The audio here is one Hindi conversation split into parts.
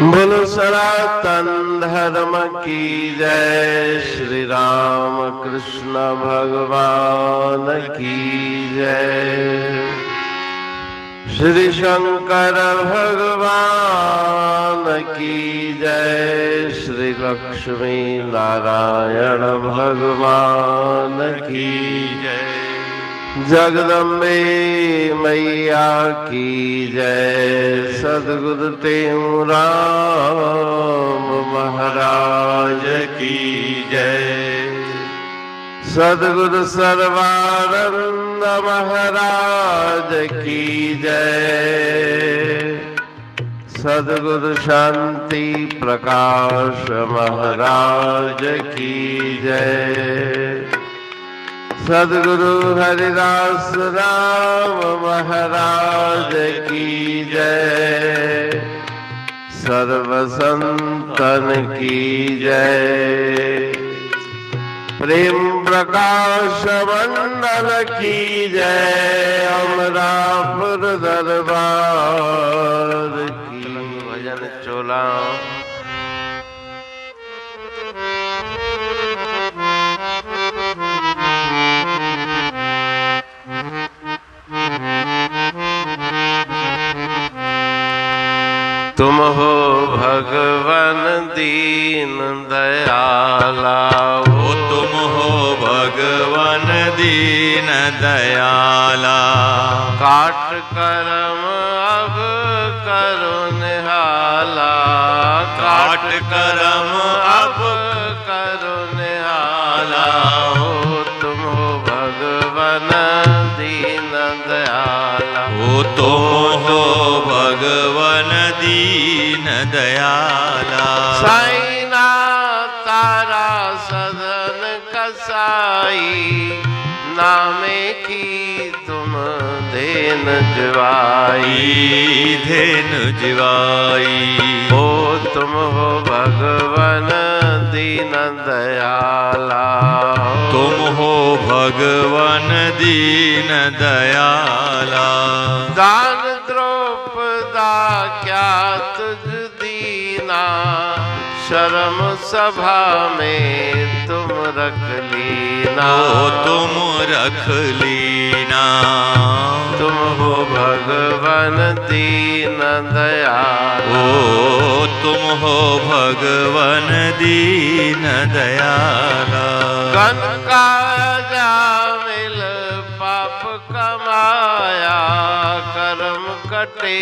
बोलो सनातन धर्म की जय। श्री राम कृष्ण भगवान की जय। श्री शंकर भगवान की जय। श्री लक्ष्मी नारायण भगवान की जय। जगदम्बे मैया की जय। सद्गुरु राम महाराज की जय। सद्गुरु सर्वानंद महाराज की जय। सद्गुरु शांति प्रकाश महाराज की जय। सद्गुरु हरिदास राम महाराज की जय। सर्व संतन की जय। प्रेम प्रकाश मंडल की जय। अमरापुर दरबार की भजन चोला। तुम हो भगवान दीन दयाला। ओ तुम हो भगवान दीन दयाला। काट करम अब करो निहाला। काट करम अब करो निहाला। हो तुम हो भगवान दीन दयाला। ओ तुम हो भगवान दीन दयाला। साईना तारा सदन कसाई। नामे की तुम धेन जवाई। धेन जिवाई। ओ तुम हो भगवान दीन दयाला। तुम हो भगवान दीन दयाला। दान द्रौपदा क्या तुझ दीना। शर्म सभा में तुम रख लीना। ओ तुम रख लीना। तुम हो भगवान दीन दयाला। ओ तुम हो भगवान दीन दयाला। कनका जामिल पाप कमाया। कर्म कटे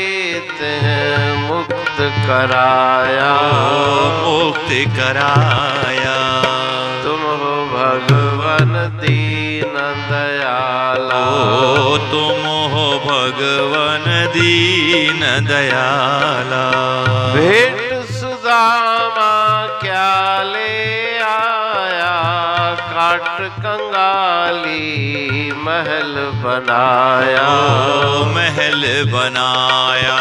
हैं मुक्त कराया। मुक्त कराया। तुम हो भगवान दीन दयाला। ओ तुम हो भगवान दीन दयाला। भेंट सुदामा क्या ले आया। काट कंगाली महल बनाया। महल बनाया।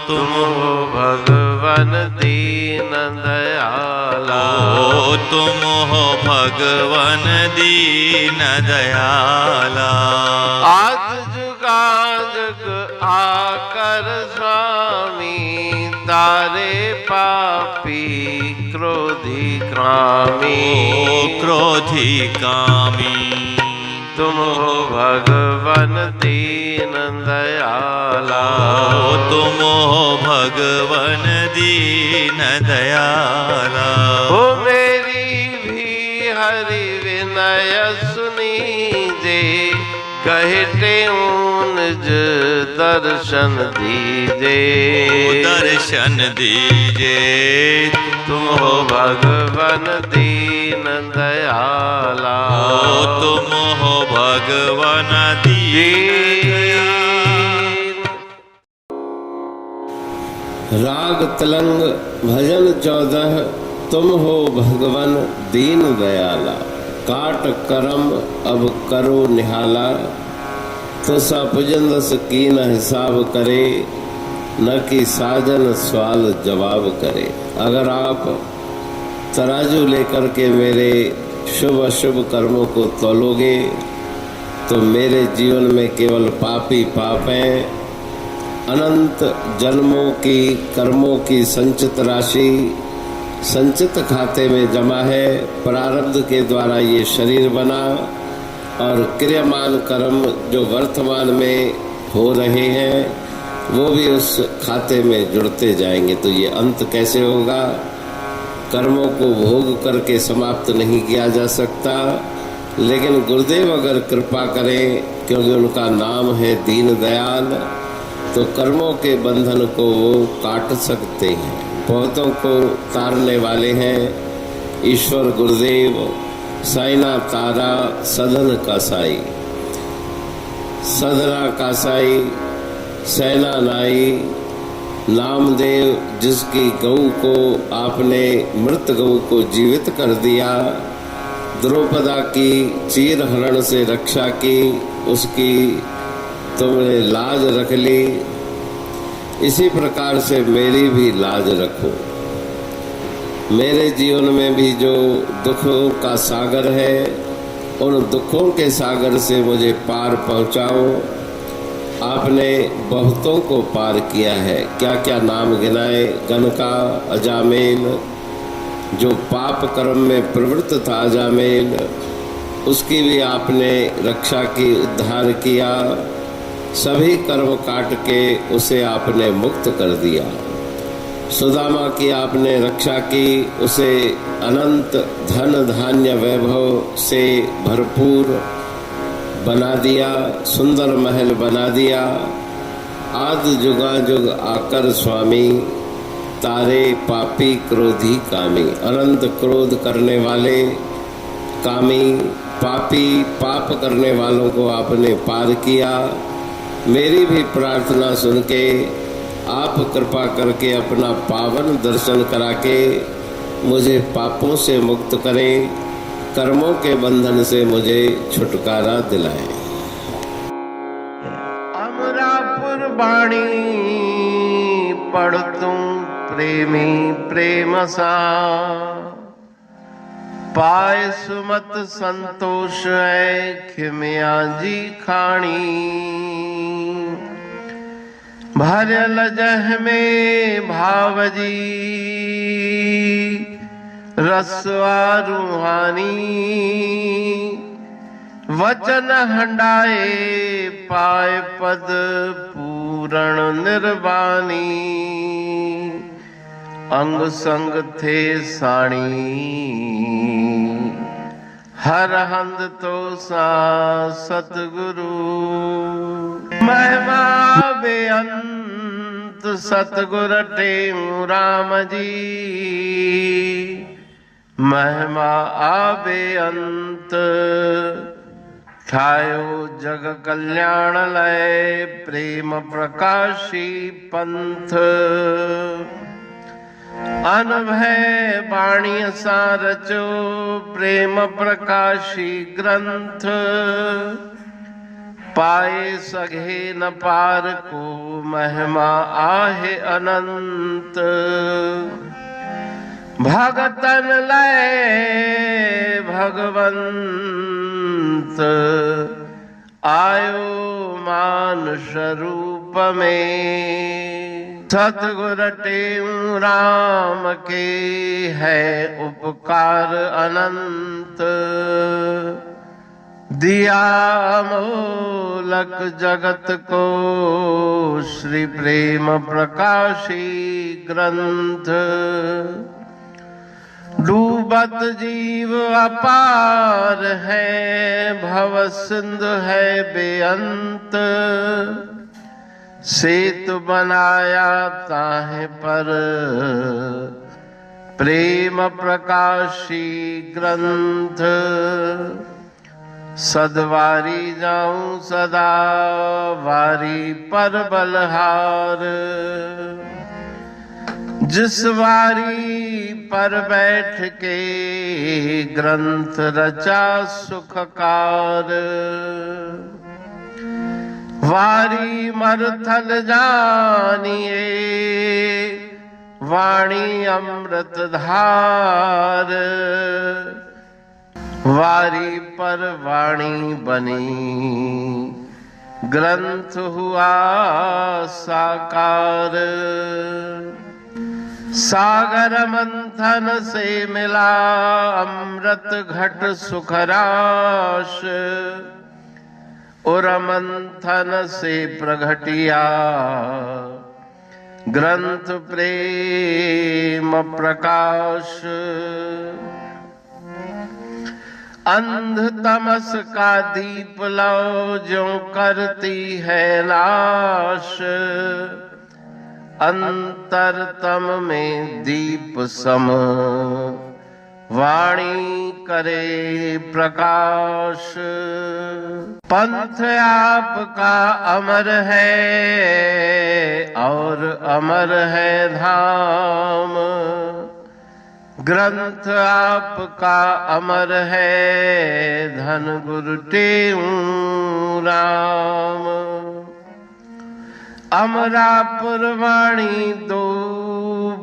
तुम हो भगवान दीन दयाला। ओ तुम हो भगवान दीन दयाला। आज जुगाजग आकर स्वामी। तारे पापी क्रोधी कामी। ओ क्रोधी कामी। तुम हो भगवान दीन दयाला। ओ तुम हो भगवान दीन दयाला। हो मेरी भी हरि विनय सुनीजे। कहते निज दर्शन दीजे। दर्शन दीजे। तुम हो भगवान दीन दयाला। ओ तुम हो भगवान दीन। राग तलंग भजन 14। तुम हो भगवान दीन दयाला। काट करम अब करो निहाला। तो सपुजंदस की न हिसाब करे। न कि साजन सवाल जवाब करे। अगर आप तराजू लेकर के मेरे शुभ अशुभ कर्मों को तोलोगे तो मेरे जीवन में केवल पाप ही पाप हैं अनंत जन्मों की कर्मों की संचित राशि संचित खाते में जमा है। प्रारब्ध के द्वारा ये शरीर बना और क्रियमान कर्म जो वर्तमान में हो रहे हैं वो भी उस खाते में जुड़ते जाएंगे। तो ये अंत कैसे होगा? कर्मों को भोग करके समाप्त नहीं किया जा सकता, लेकिन गुरुदेव अगर कृपा करें, क्योंकि उनका नाम है दीन दयाल, तो कर्मों के बंधन को वो काट सकते हैं। बहुतों को तारने वाले हैं ईश्वर गुरुदेव। साइना तारा सधन का साई, सधना का साई सैना नाई। नामदेव जिसकी गऊ को आपने मृत गऊ को जीवित कर दिया, द्रौपदा की चीर हरण से रक्षा की, उसकी तुमने लाज रख ली। इसी प्रकार से मेरी भी लाज रखो। मेरे जीवन में भी जो दुखों का सागर है, उन दुखों के सागर से मुझे पार पहुंचाओ। आपने बहुतों को पार किया है, क्या क्या नाम गिनाए। गनका, अजामेल, जो पाप कर्म में प्रवृत्त था अजामेल, उसकी भी आपने रक्षा की, उद्धार किया। सभी कर्म काट के उसे आपने मुक्त कर दिया। सुदामा की आपने रक्षा की, उसे अनंत धन धान्य वैभव से भरपूर बना दिया, सुंदर महल बना दिया। आदि जुगाजुग आकर स्वामी, तारे पापी क्रोधी कामी। अनंत क्रोध करने वाले कामी पापी पाप करने वालों को आपने पार किया। मेरी भी प्रार्थना सुन के आप कृपा करके अपना पावन दर्शन करा के मुझे पापों से मुक्त करें, कर्मों के बंधन से मुझे छुटकारा दिलाएं। अमरापुर बाणी पढ़ तुम प्रेमी प्रेम सा, पाए सुमत संतोष है खिमिया जी खाणी। भरल जह में भावजी रसवा रूहानी, वचन हंडाए पाए पद पूरण निर्वाणी। अंग संग थे साणी हर हंद तो सा सतगुरु। महिमा बेअंत सतगुर टेऊ राम जी, महिमा आबे अंत ठायो जग कल्याण लय प्रेम प्रकाशी पंथ। अनभय बाणी सारचो प्रेम प्रकाशी ग्रंथ। पाए सघे न पार को महिमा आहे अनंत। भगतन लय भगवंत आयो मानुष रूप में। सतगुर टेऊ राम के है उपकार अनंत। दिया मोलक जगत को श्री प्रेम प्रकाशी ग्रंथ। डूबत जीव अपार है भव सिंधु है बेअंत। सेतु बनाया ताहे पर प्रेम प्रकाशी ग्रंथ। सदवारी जाऊं सदा वारी पर बलहार। जिस वारी पर बैठ के ग्रंथ रचा सुखकार। वारी मरथल जानिए वाणी अमृत धार। वारी पर वाणी बनी ग्रंथ हुआ साकार। सागर मंथन से मिला अमृत घट सुखराश। और मंथन से प्रगटिया ग्रंथ प्रेम प्रकाश। अंध तमस का दीप लो जो करती है नाश। अंतरतम में दीप सम वाणी करे प्रकाश। पंथ आपका अमर है और अमर है धाम। ग्रंथ आपका अमर है धन गुरु टेऊ राम। अमरापुर वाणी दो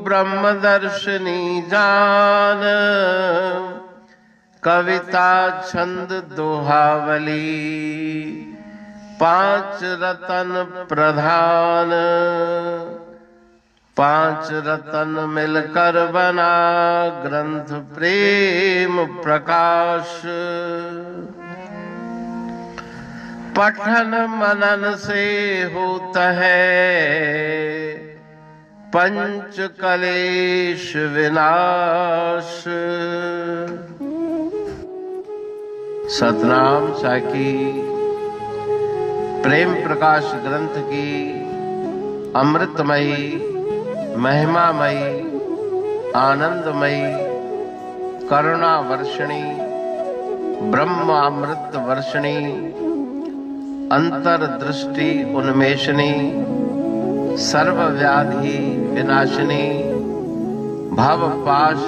ब्रह्मदर्शनी जान। कविता छंद दोहावली पांच रतन प्रधान। पांच रतन मिलकर बना ग्रंथ प्रेम प्रकाश। पठन मनन से होता है पंच कलेश विनाश। सतनाम साखी प्रेम प्रकाश ग्रंथ की अमृतमयी महिमामयी आनंदमयी करुणा वर्षिणी ब्रह्म अमृत वर्षिणी अंतर्दृष्टि उन्मेषणी सर्वव्याधि विनाशिनी भव पाश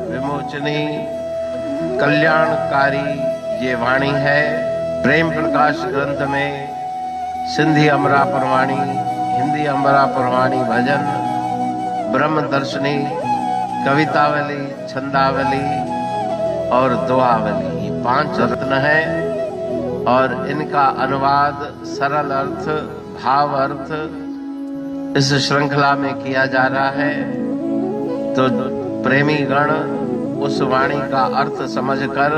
विमोचनी कल्याणकारी ये वाणी है। प्रेम प्रकाश ग्रंथ में सिंधी अमरापुर वाणी, हिंदी अमरापुर वाणी भजन, ब्रह्म दर्शनी, कवितावली, छंदावली और दुआवली ये पांच रत्न है। और इनका अनुवाद सरल अर्थ भाव अर्थ इस श्रृंखला में किया जा रहा है। तो प्रेमी गण उस वाणी का अर्थ समझकर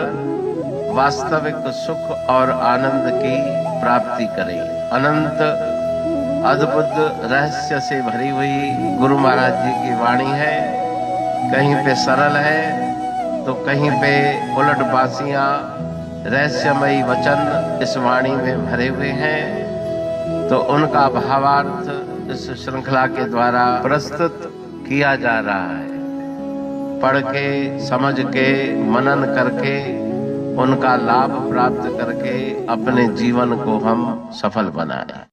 वास्तविक सुख और आनंद की प्राप्ति करें। अनंत अद्भुत रहस्य से भरी हुई गुरु महाराज जी की वाणी है। कहीं पे सरल है तो कहीं पे उलट बासियां रहस्यमयी वचन इस वाणी में भरे हुए हैं। तो उनका भावार्थ इस श्रृंखला के द्वारा प्रस्तुत किया जा रहा है। पढ़ के समझ के मनन करके उनका लाभ प्राप्त करके अपने जीवन को हम सफल बनाएं।